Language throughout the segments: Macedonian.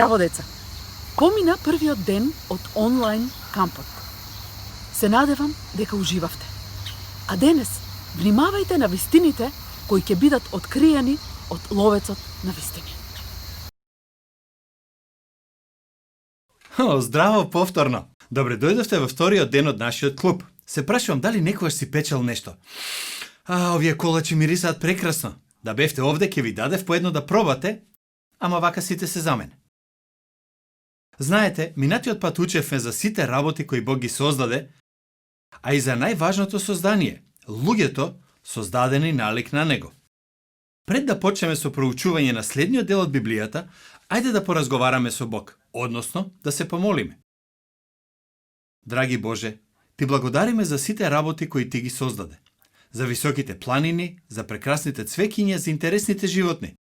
Здраво, деца! Помина првиот ден од онлайн кампот. Се надевам дека уживавте. А денес, внимавајте на вистините кои ќе бидат откриени од ловецот на вистини. Здраво повторно! Добре дојдовте во вториот ден од нашиот клуб. Се прашувам дали некогаш си печел нешто. Овие колачи мирисаат прекрасно. Да бевте овде, ќе ви дадев по едно да пробате, ама вака сите се за мене. Знаете, минатиот пат учевме за сите работи кои Бог ги создаде, а и за најважното создание – луѓето создадени налик на Него. Пред да почнеме со проучување на следниот дел од Библијата, ајде да поразговараме со Бог, односно да се помолиме. Драги Боже, Ти благодариме за сите работи кои Ти ги создаде, за високите планини, за прекрасните цвеќиња, за интересните животни.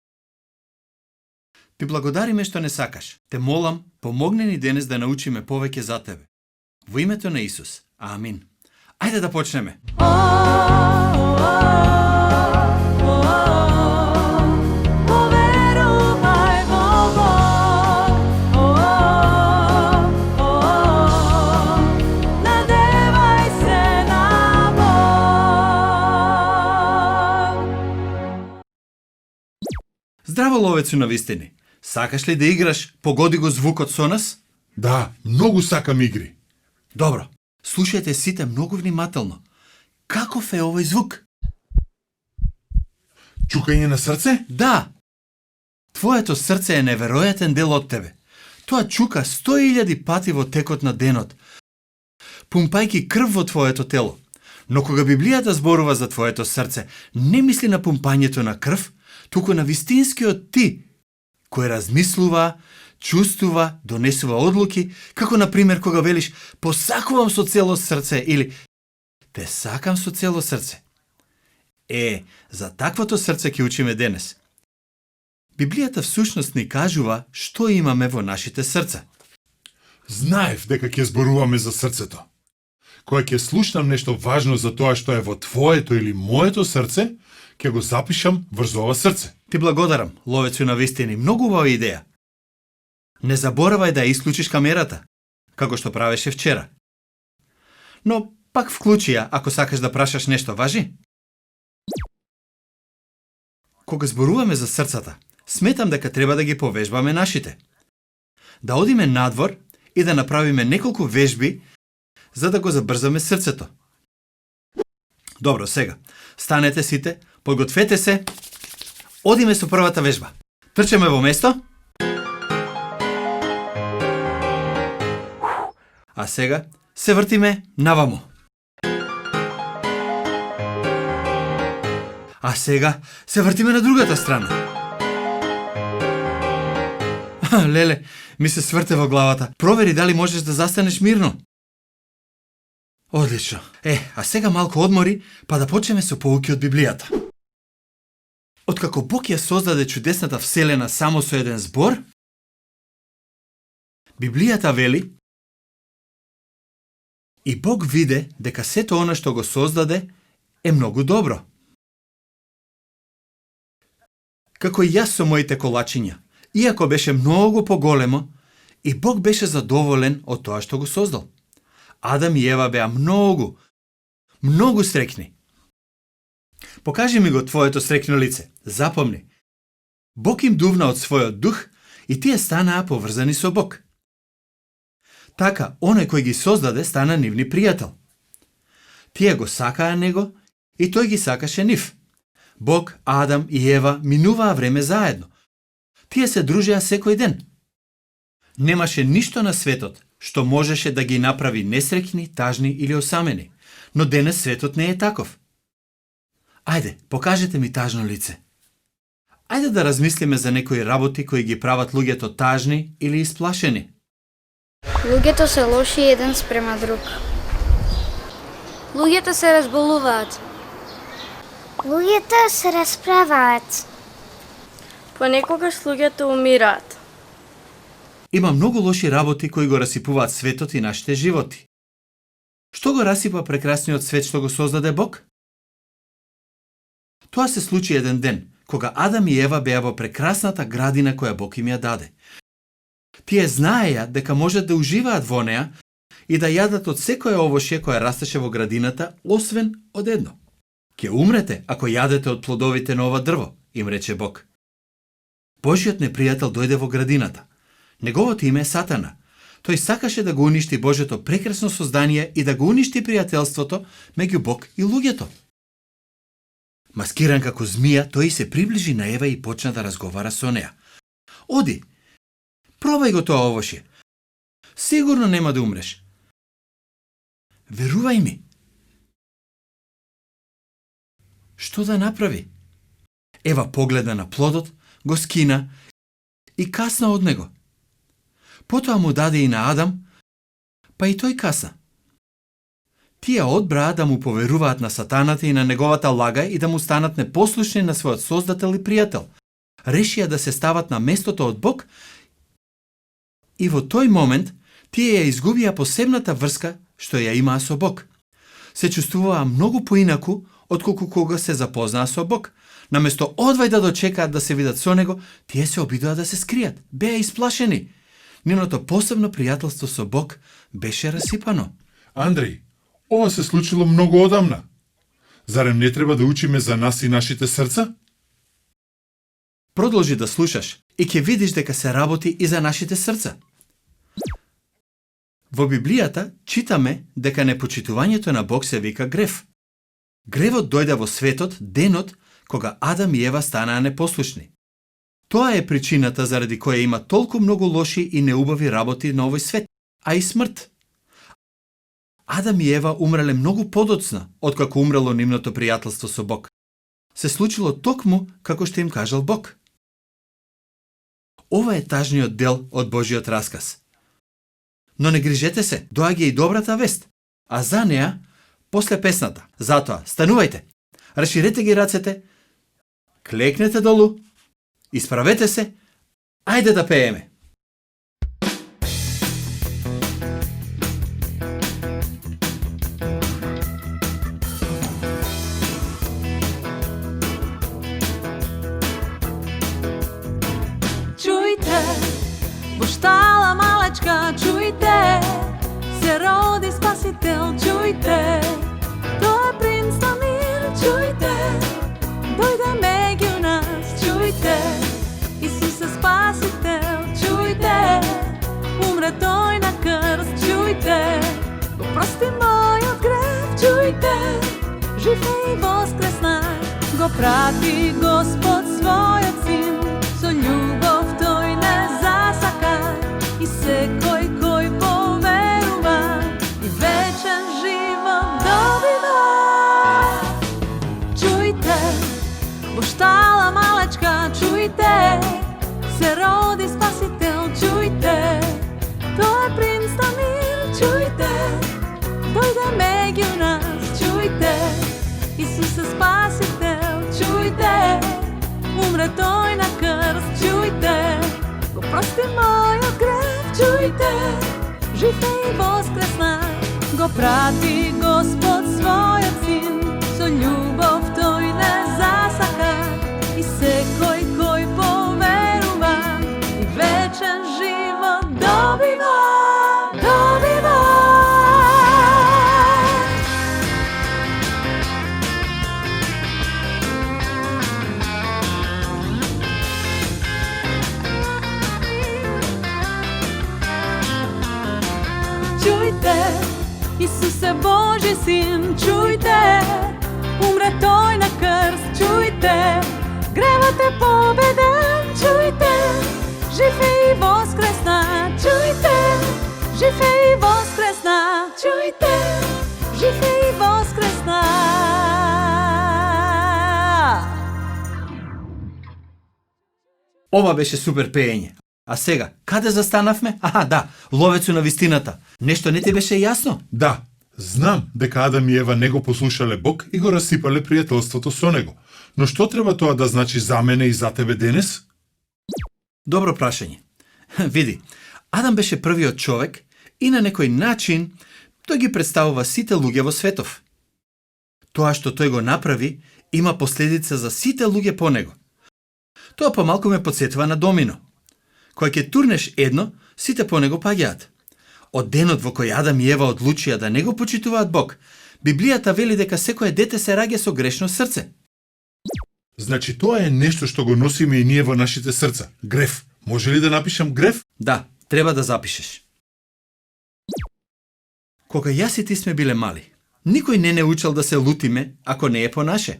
Ти благодариме што не сакаш. Те молам, помогни ни денес да научиме повеќе за Тебе. Во името на Исус. Амин. Ајде да почнеме. Здраво, ловецу на вистини. Сакаш ли да играш Погоди го звукот со нас? Да, многу сакам игри. Добро. Слушајте сите многу внимателно. Каков е овој звук? Чукање на срце? Да. Твоето срце е неверојатен дел од тебе. Тоа чука 100.000 пати во текот на денот, пумпајки крв во твоето тело. Но кога Библијата зборува за твоето срце, не мисли на пумпањето на крв, туку на вистинскиот ти, кој размислува, чувствува, донесува одлуки, како на пример кога велиш посакувам со цело срце или те сакам со цело срце. За таквото срце ќе учиме денес. Библијата всушност ни кажува што имаме во нашите срца. Знаев дека ќе зборуваме за срцето. Кога ќе слушнам нешто важно за тоа што е во твоето или моето срце, ќе го запишам врз ова срце. Ти благодарам, ловецу на вистини, многу убава идеја. Не заборавај да ја исклучиш камерата, како што правеше вчера. Но пак вклучи ја ако сакаш да прашаш нешто, важи? Кога зборуваме за срцата, сметам дека треба да ги повежбаме нашите. Да одиме надвор и да направиме неколку вежби за да го забрзаме срцето. Добро, сега. Станете сите, подгответе се. Одиме со првата вежба. Трчеме во место. А сега се вртиме наваму. А сега се вртиме на другата страна. Леле, ми се сврте во главата. Провери дали можеш да застанеш мирно. Одлично. А сега малку одмори, па да почнеме со поуки од Библијата. Откако Бог ја создаде чудесната вселена само со еден збор, Библијата вели: и Бог виде дека сето она што го создаде е многу добро. Како и јас со моите колачиња, иако беше многу поголемо, и Бог беше задоволен од тоа што го создал. Адам и Ева беа многу среќни. Покажи ми го твоето среќно лице. Запомни. Бог им дувна од својот дух и тие станаа поврзани со Бог. Така, оној кој ги создаде стана нивни пријател. Тие го сакаа него и тој ги сакаше нив. Бог, Адам и Ева минуваа време заедно. Тие се дружеа секој ден. Немаше ништо на светот што можеше да ги направи несреќни, тажни или осамени. Но денес светот не е таков. Ајде, покажете ми тажно лице. Ајде да размислиме за некои работи кои ги прават луѓето тажни или исплашени. Луѓето се лоши еден спрема друг. Луѓето се разболуваат. Луѓето се расправаат. Понекогаш луѓето умираат. Има многу лоши работи кои го расипуваат светот и нашите животи. Што го расипа прекрасниот свет што го создаде Бог? Тоа се случи еден ден, кога Адам и Ева беа во прекрасната градина која Бог им ја даде. Тие знаеја дека можат да уживаат во неа и да јадат од секое овошје кое растеше во градината, освен од едно. Ке умрете ако јадете од плодовите на ова дрво, им рече Бог. Божиот непријател дојде во градината. Неговото име е Сатана. Тој сакаше да го уништи Божјото прекрасно создание и да го уништи пријателството меѓу Бог и луѓето. Маскиран како змија, тој се приближи на Ева и почна да разговара со неа. Оди, пробај го тоа овошје. Сигурно нема да умреш. Верувај ми. Што да направи? Ева погледа на плодот, го скина и касна од него. Потоа му даде и на Адам, па и тој касна. Тие одбраа да му поверуваат на сатаната и на неговата лага и да му станат непослушни на својот создател и пријател. Решија да се стават на местото од Бог и во тој момент тие ја изгубија посебната врска што ја имаа со Бог. Се чувствуваа многу поинаку отколку кога се запознаа со Бог. Наместо одвај да дочекаат да се видат со него, тие се обидоа да се скријат. Беа исплашени. Нивното посебно пријателство со Бог беше расипано. Андреј, ова се случило многу одамна. Зарем не треба да учиме за нас и нашите срца? Продолжи да слушаш и ќе видиш дека се работи и за нашите срца. Во Библијата читаме дека непочитувањето на Бог се вика грев. Гревот дојде во светот денот кога Адам и Ева станаа непослушни. Тоа е причината заради која има толку многу лоши и неубави работи на овој свет, а и смрт. Адам и Ева умреле многу подоцна откако умрело нивното пријателство со Бог. Се случило токму како што им кажал Бог. Ова е тажниот дел од Божиот расказ. Но не грижете се, доаѓа и добрата вест, а за неа после песната. Затоа, станувајте, расширете ги рацете, клекнете долу, исправете се, ајде да пееме. Чујте, во штала малечка, чујте, се роди Спасител, чујте, тоа е принц на мир, чујте, дојде меѓу нас, чујте, Исус е Спасител, чујте, умре тој на крст, чујте, го прости мојот грев, чујте, жив е и воскресна, го прати Господ својот син, со љубов тој не засака, и секој кој поверува, и вечен живот добива. Чујте, во штала малечка, чујте, се роди Спасител, чујте, тој е принц на мир, чујте, дојде меѓу нас, чујте, Исус е Спасител, чујте, умре тој на крст, чујте, го прости мојот грев, чујте, жив е и воскресна, го прати Господ својот син, со љубов тој не засака, и секој кој поверува, и вечен живот добива, добива. Чујте, Исус е Божи син, чујте, умре тој на крст, чујте, гревот е победен, чујте, жив е и воскресна, чујте, жив е и воскресна, чујте, жив е и воскресна. Ова беше супер пеење. А сега, каде застанавме? Аха, да, ловецу на вистината. Нешто не ти беше јасно? Да, знам дека Адам и Ева не го послушале Бог и го расипале пријателството со него. Но што треба тоа да значи за мене и за тебе денес? Добро прашање. Види, Адам беше првиот човек и на некој начин тој ги представува сите луѓе во светов. Тоа што тој го направи има последица за сите луѓе по него. Тоа помалку ме подсетува на домино. Кога ќе турнеш едно, Сите по него паѓаат. Од денот во кој Адам и Ева одлучија да не го почитуваат Бог, Библијата вели дека секое дете се раѓа со грешно срце. Значи тоа е нешто што го носиме и ние во нашите срца. Грев. Може ли да напишам грев? Да, треба да запишеш. Кога јас и ти сме биле мали, никој не учел да се лутиме ако не е по наше.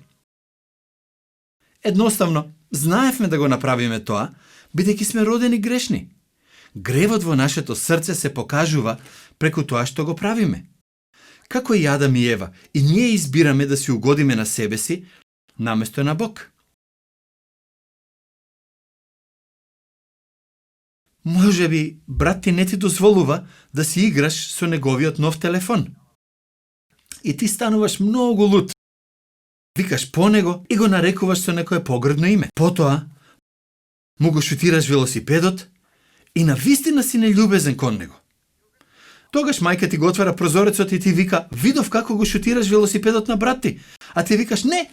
Едноставно, знаевме да го направиме тоа, бидејќи сме родени грешни. Гревот во нашето срце се покажува преку тоа што го правиме. Како и Адам и Ева, и ние избираме да си угодиме на себе си, наместо на Бог. Може би, брат ти не ти дозволува да си играш со неговиот нов телефон. И ти стануваш многу лут. Викаш по него и го нарекуваш со некое погрдно име. Потоа, му го шутираш велосипедот и навистина си нељубезен кон него. Тогаш мајка ти го отвара прозорецот и ти вика: "Видов како го шутираш велосипедот на брат ти." А ти викаш: "Не.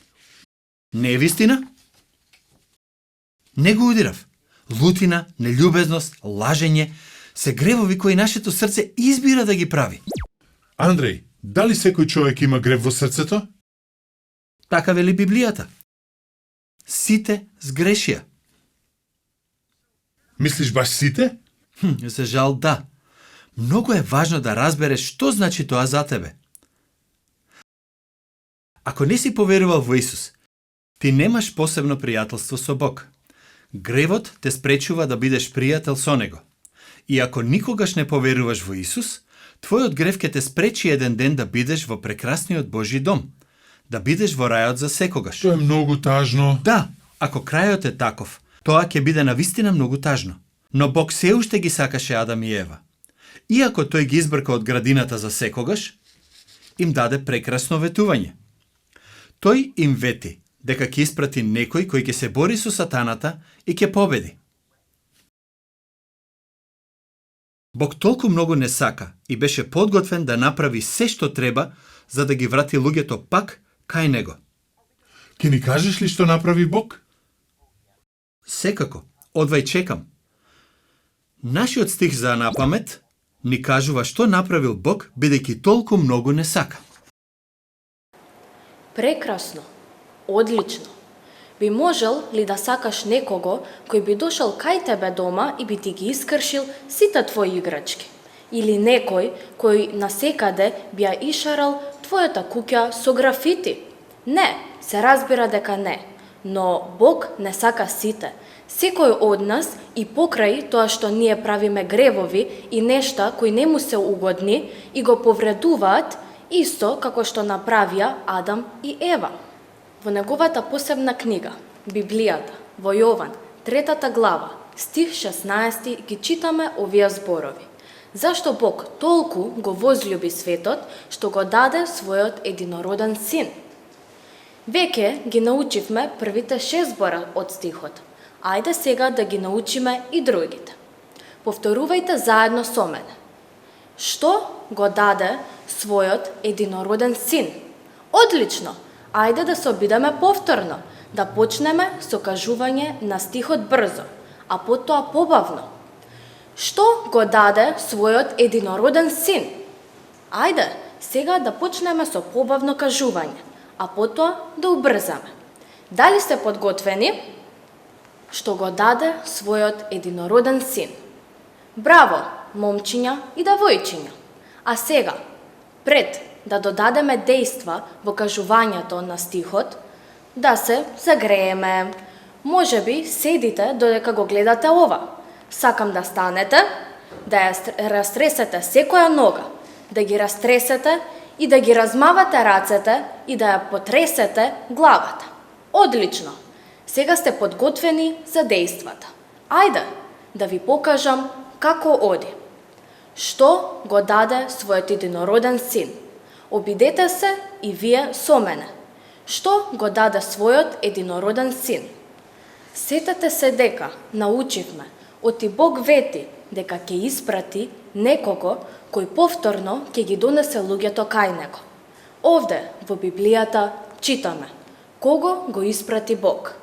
Не е вистина. Не го удирав." Лутина, нељубезност, лажење се гревови кои нашето срце избира да ги прави. Андреј, дали секој човек има грев во срцето? Така вели Библијата. Сите сгрешија. Мислиш баш сите? За жал да. Многу е важно да разбереш што значи тоа за тебе. Ако не си поверувал во Исус, ти немаш посебно пријателство со Бог. Гревот те спречува да бидеш пријател со Него. И ако никогаш не поверуваш во Исус, твојот грев ќе те спречи еден ден да бидеш во прекрасниот Божји дом, да бидеш во рајот за секогаш. Тоа е многу тажно. Да, ако крајот е таков, тоа ќе биде навистина многу тажно. Но Бог се уште ги сакаше Адам и Ева. Иако тој ги избрка од градината за секогаш, им даде прекрасно ветување. Тој им вети дека ќе испрати некој кој ќе се бори со сатаната и ќе победи. Бог толку многу не сака и беше подготвен да направи се што треба за да ги врати луѓето пак кај него. Ке ни кажеш ли што направи Бог? Секако, одвај чекам. Нашиот стих за напамет ни кажува што направил Бог, бидејќи толку многу не сака. Прекрасно. Одлично. Би можел ли да сакаш некого кој би дошол кај тебе дома и би ти ги искршил сите твои играчки? Или некој кој насекаде би ја ишарал твојата куќа со графити? Не, се разбира дека не. Но Бог не сака сите. Секој од нас и покрај тоа што ние правиме гревови и нешта кои не му се угодни и го повредуваат, исто како што направија Адам и Ева. Во неговата посебна книга, Библијата, во Јован, 3 глава, стих 16, ги читаме овие зборови. Зашто Бог толку го возлюби светот, што го даде својот единороден син. Веќе ги научивме првите 6 збора од стихот. Ајде сега да ги научиме и другите. Повторувајте заедно со мене. Што го даде својот единороден син? Одлично! Ајде да се обидеме повторно, да почнеме со кажување на стихот брзо, а потоа побавно. Што го даде својот единороден син? Ајде, сега да почнеме со побавно кажување, а потоа да убрзаме. Дали сте подготвени? Што го даде својот единороден син? Браво, момчиња и девојчиња. А сега, пред да додадеме дејства во кажувањето на стихот, да се загрееме. Може би седите додека го гледате ова. Сакам да станете, да ја растресете секоја нога, да ги растресете и да ги размавате рацете и да ја потресете главата. Одлично! Сега сте подготвени за дејствата. Ајде да ви покажам како оди. Што го даде својот единороден син? Обидете се и вие со мене. Што го даде својот единороден син? Сетете се дека научивме, оти Бог вети дека ќе испрати некого кој повторно ќе ги донесе луѓето кај него. Овде во Библијата читаме кого го испрати Бог.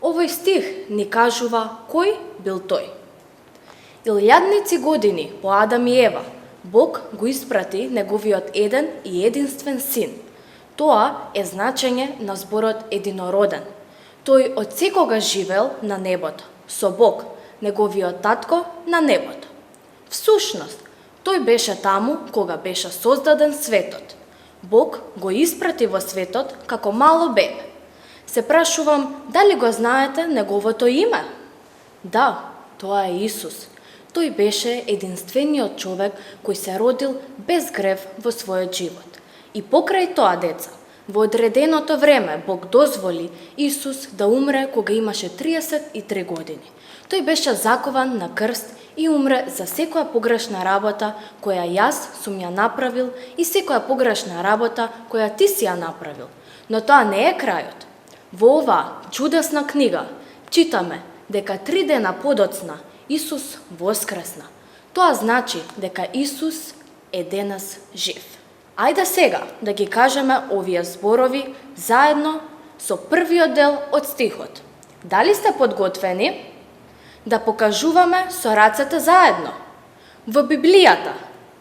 Овој стих ни кажува кој бил тој. Илјадници години по Адам и Ева, Бог го испрати неговиот еден и единствен син. Тоа е значење на зборот единороден. Тој од секога живел на небото, со Бог, неговиот татко на небото. Всушност, тој беше таму кога беше создаден светот. Бог го испрати во светот како мало бебе. Се прашувам, дали го знаете неговото име? Да, тоа е Исус. Тој беше единствениот човек кој се родил без грев во својот живот. И покрај тоа, деца, во одреденото време Бог дозволи Исус да умре кога имаше 33 години. Тој беше закован на крст и умре за секоја погрешна работа која јас сум ја направил и секоја погрешна работа која ти си ја направил. Но тоа не е крајот. Во оваа чудесна книга читаме дека 3 дена подоцна Исус воскресна. Тоа значи дека Исус е денес жив. Ајде сега да ги кажеме овие зборови заедно со првиот дел од стихот. Дали сте подготвени? Да покажуваме со рацете заедно. Во Библијата,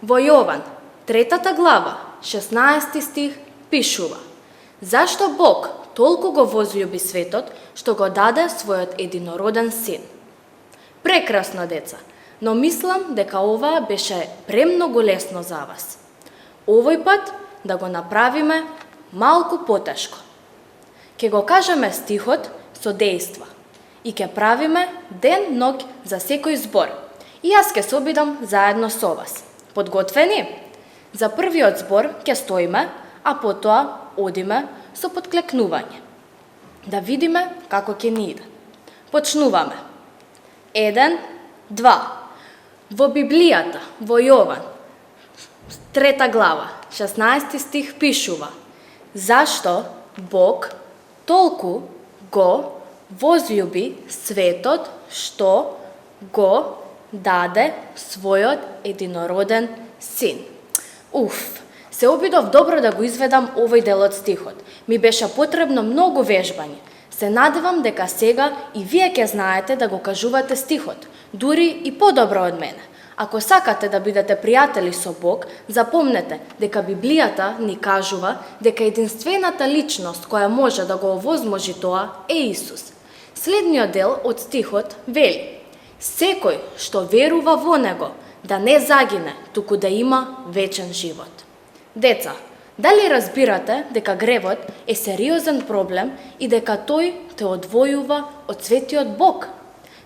во Јован, 3 глава, 16 стих, пишува: Зашто Бог толку го возлюби светот, што го даде својот единороден син. Прекрасно, деца, но мислам дека ова беше премногу лесно за вас. Овој пат да го направиме малку потешко. Ке го кажеме стихот со дејства и ке правиме ден-ноќ за секој збор. И јас ке се обидам заедно со вас. Подготвени? За првиот збор ке стоиме, а потоа одиме со подклекнување. Да видиме како ќе ни иде. Почнуваме. 1, 2. Во Библијата, во Јован, 3 глава, 16 стих пишува: Зашто Бог толку го возлюби светот, што го даде својот единороден син. Се обидов добро да го изведам овој дел од стихот. Ми беше потребно многу вежбање. Се надевам дека сега и вие ќе знаете да го кажувате стихот, дури и подобро од мене. Ако сакате да бидете пријатели со Бог, запомнете дека Библијата ни кажува дека единствената личност која може да го овозможи тоа е Исус. Следниот дел од стихот вели: Секој што верува во Него да не загине, туку да има вечен живот. Деца, дали разбирате дека гревот е сериозен проблем и дека тој те одвојува од светиот Бог?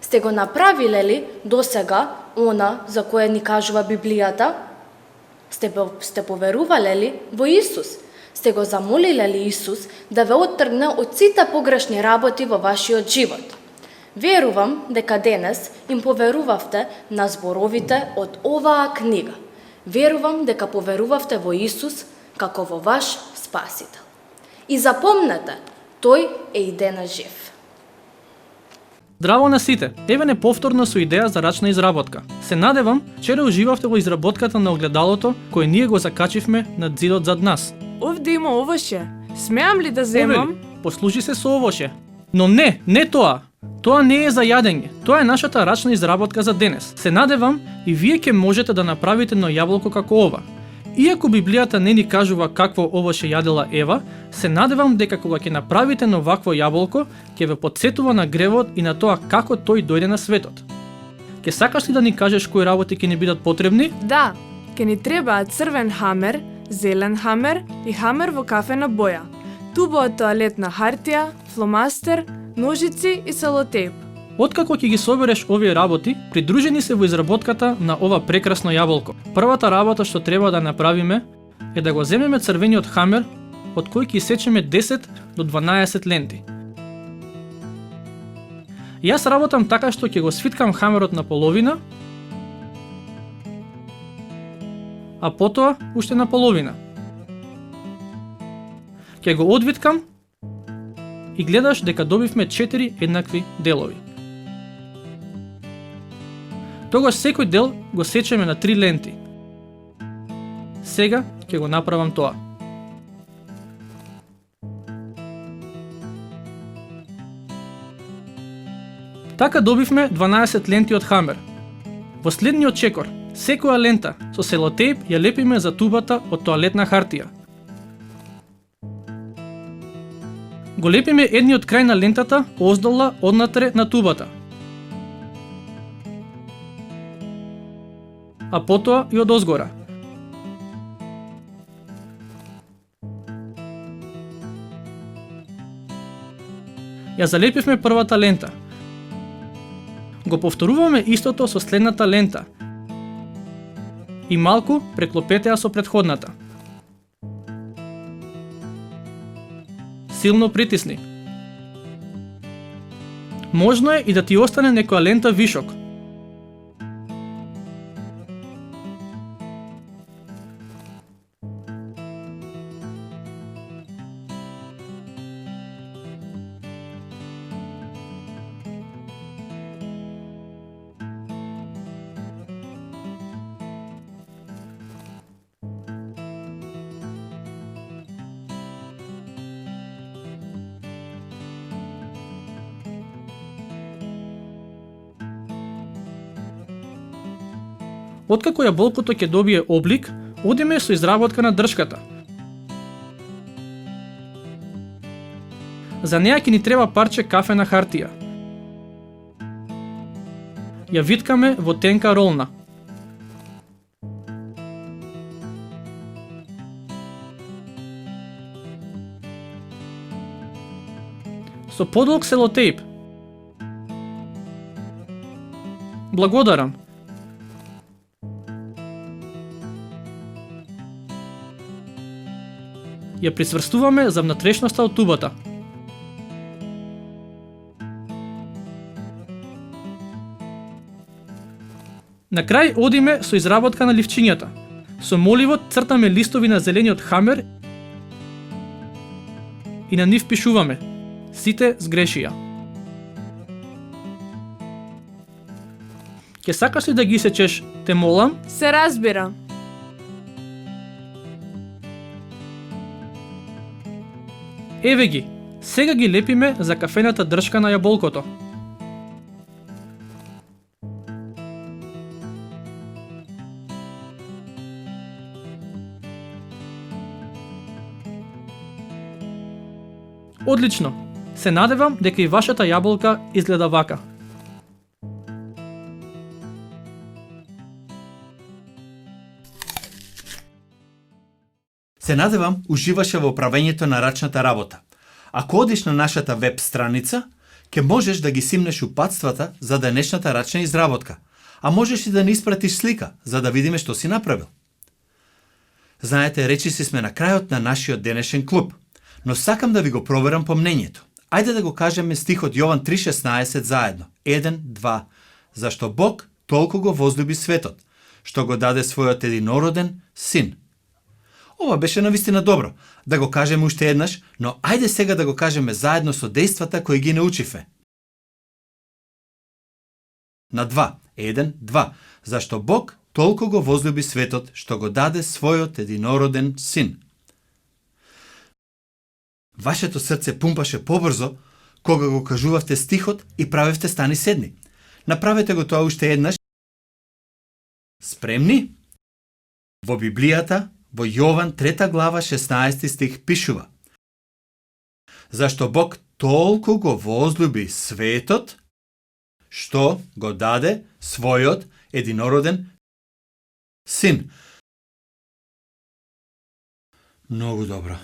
Сте го направиле ли досега она за кое ни кажува Библијата? Сте поверувале ли во Исус? Сте го замолиле ли Исус да ве оттргне од сите погрешни работи во вашиот живот? Верувам дека денес им поверувавте на зборовите од оваа книга. Верувам дека поверувавте во Исус како во ваш Спасител. И запомнете, тој е и денес жив. Здраво на сите! Еве не повторно со идеја за рачна изработка. Се надевам, вчера уживавте во изработката на огледалото кој ние го закачивме на зидот зад нас. Овде има овоше. Смеам ли да земам? Овели, послужи се со овоше. Но не тоа. Тоа не е за јадење. Тоа е нашата рачна изработка за денес. Се надевам и вие ќе можете да направите едно јаблко како ова. Иако Библијата не ни кажува какво овоше јадела Ева, се надевам дека кога ќе направите едно вакво јаблко, ќе ве потсетува на гревот и на тоа како тој дојде на светот. Ке сакаш ли да ни кажеш кои работи ќе ни бидат потребни? Да, ке ни требаат црвен хамер, зелен хамер и хамер во кафена боја, туба од тоалетна хартија, фломастер, ножици и селотейп. Откако ќе ги собереш овие работи, придружени се во изработката на ова прекрасно јаболко. Првата работа што треба да направиме е да го земеме црвениот хамер, од кој ќе исечеме 10 до 12 ленти. Јас работам така што ќе го свиткам хамерот на половина, а потоа уште на половина. Ќе го одвиткам и гледаш дека добивме 4 еднакви делови. Тогаш секој дел го сечеме на 3 ленти. Сега ќе го направам тоа. Така добивме 12 ленти од хамер. последниот чекор, секоја лента со селотейп ја лепиме за тубата од тоалетна хартија. Го лепиме едниот крај на лентата оздолна однатре на тубата, а потоа и од озгора. Ја залепивме првата лента. Го повторуваме истото со следната лента и малку преклопете ја со претходната. Силно притисни. Можно е и да ти остане некоја лента вишок. Откако јаболкото ќе добие облик, одиме со изработка на дршката. За неја ќе ни треба парче кафена хартија. Ја виткаме во тенка ролна. Со подолг селотейп. Благодарам. Ја присврстуваме за внатрешноста од тубата. На крај одиме со изработка на ливчињата. Со моливот цртаме листови на зелениот хамер и на нив пишуваме: сите сгрешија. Ке сакаш ли да ги сечеш, те молам? Се разбира. Еве ги, сега ги лепиме за кафената дршка на јаболкото. Одлично! Се надевам дека и вашата јаболка изгледа вака. Се надевам уживаше во правењето на рачната работа. Ако одиш на нашата веб страница, ќе можеш да ги симнеш упатствата за денешната рачна изработка, а можеш и да ни испратиш слика, за да видиме што си направил. Знаете, речиси сме на крајот на нашиот денешен клуб, но сакам да ви го проверам по мнењето. Ајде да го кажеме стихот Јован 3:16 заедно. 1, 2. Зашто Бог толку го возлюби светот, што го даде својот единороден син. Ова беше навистина добро, да го кажеме уште еднаш, но ајде сега да го кажеме заедно со дејствата кои ги научиве. На 2. 1, 2. Зашто Бог толку го возлюби светот, што го даде својот единороден син. Вашето срце пумпаше побрзо кога го кажувавте стихот и правевте стани седни. Направете го тоа уште еднаш. Спремни? Во Библијата, во Јован 3 глава 16 стих пишува: Зашто Бог толку го возлюби светот, што го даде својот единороден син. Многу добро.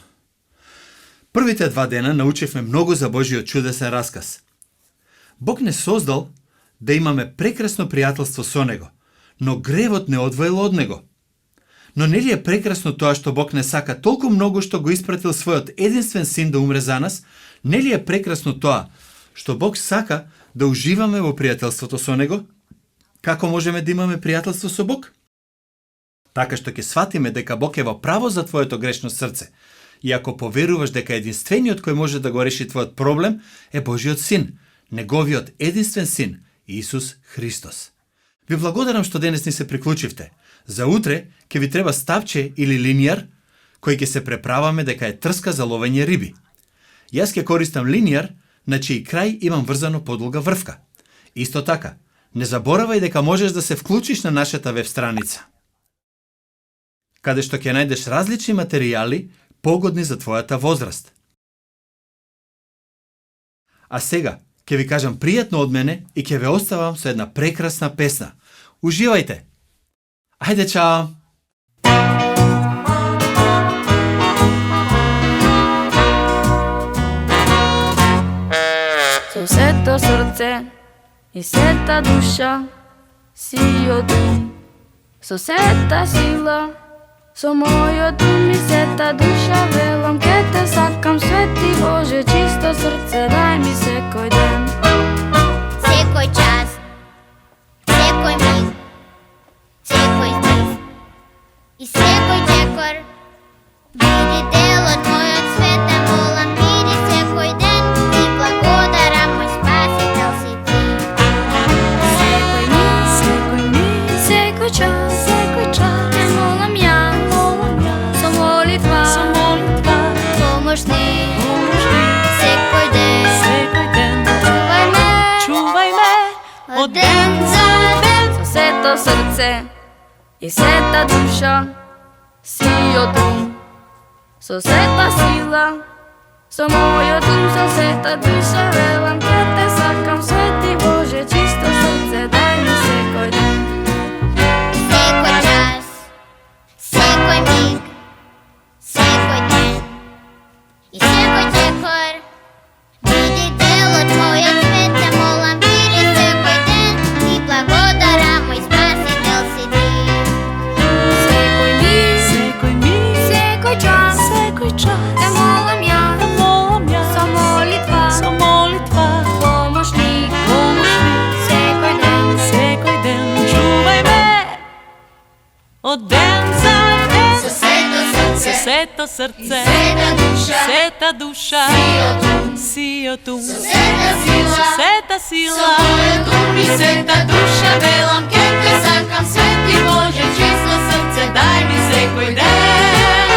Првите 2 дена научивме многу за Божиот чудесен расказ. Бог не создал да имаме прекрасно пријателство со Него, но гревот не одвоил од Него. Но нели е прекрасно тоа што Бог не сака толку многу што го испратил својот единствен син да умре за нас? Нели е прекрасно тоа што Бог сака да уживаме во пријателството со Него? Како можеме да имаме пријателство со Бог? Така што ќе сватиме дека Бог е во право за твоето грешно срце. И ако поверуваш дека единствениот кој може да го реши твојот проблем е Божиот син, неговиот единствен син, Исус Христос. Ви благодарам што денес ни се приклучивте. За утре ќе ви треба стапче или линијар кој ќе се преправаме дека е трска за ловење риби. Јас ќе користам линијар на чиј крај имам врзано подолга врвка. Исто така, Не заборавај дека можеш да се вклучиш на нашата веб страница, каде што ќе најдеш различни материјали погодни за твојата возраст. А сега, ќе ви кажам пријатно од мене и ќе ве оставам со една прекрасна песна. Уживајте! Ајде, чао! Со сето срце и сета душа си одум, со сета сила, со мојот ум и сета душа велам, ке те сакам, свети Боже, чисто срце, дај ми секој ден. Секој час, секој миг, секој стих и секој чекор, биди дел од мојот свет, те молам, биди секој ден и благодарам, мој спасител си ти. Секој миг, секој час, те молам ја, со молитва, помошни, секој ден, Чувај ме од ден за ден, со сето срце и сета душа си одум, со сета сила, со мојот ум, со сета душа велам, ке те сакам, свети Боже, чисто срце, дај ми секој ден. Секој час, секој миг, секој ден и секој чекор, биди дел од мојот свет, те молам, биди секој ден и благодарам, мој спасител си ти. Секој миг, секој час, те молам ја, со молитва, помошник, секој ден, Чувај ме од ден за ден, Со сето срце, сето срце, сета душа, сета душа, си отум, сета сила, сета сила, мојот ум и сета душа велам, ке те сакам, свети Боже, чисто срце, дај ми секој ден.